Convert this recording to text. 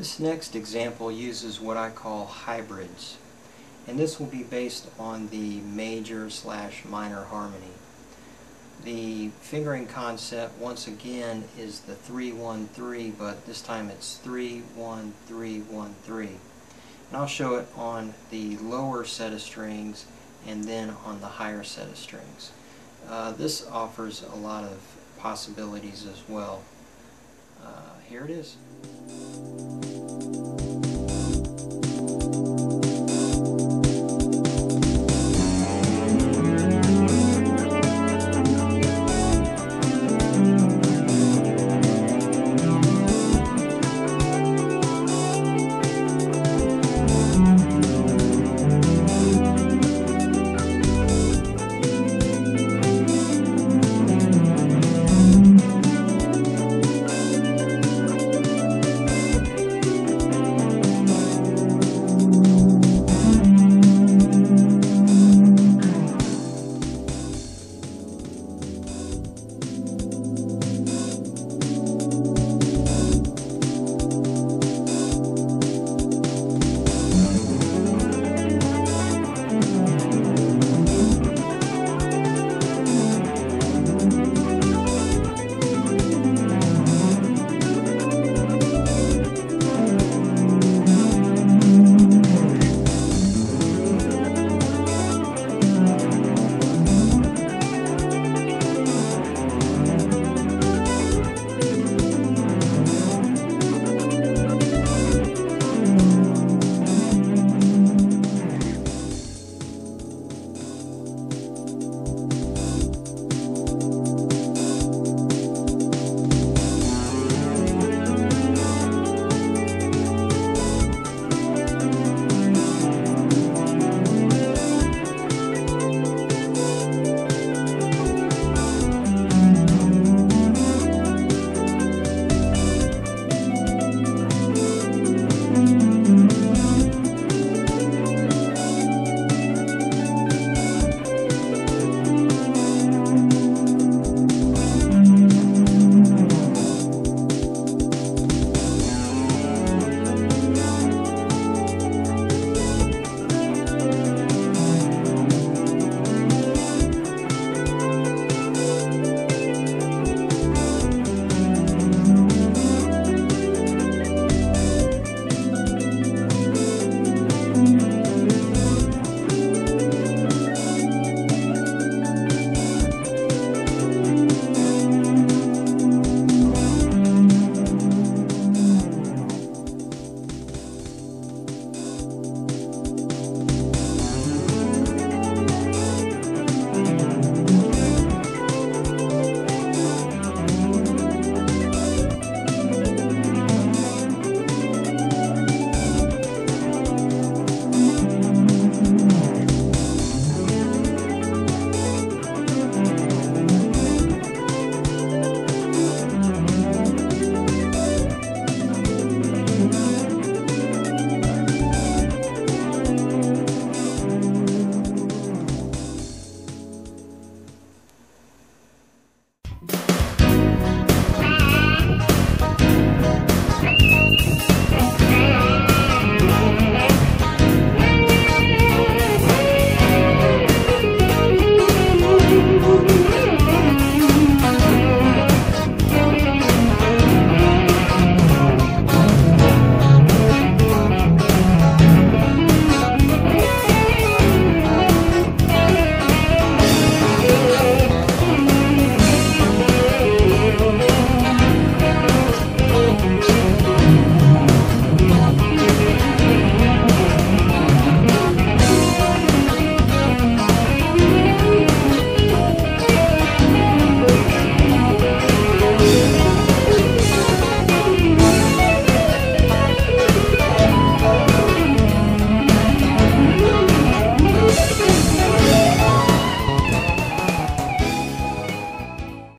This next example uses what I call hybrids, and this will be based on the major/minor harmony. The fingering concept once again is the 3-1-3, but this time it's 3-1-3-1-3. And I'll show it on the lower set of strings and then on the higher set of strings. This offers a lot of possibilities as well. Here it is.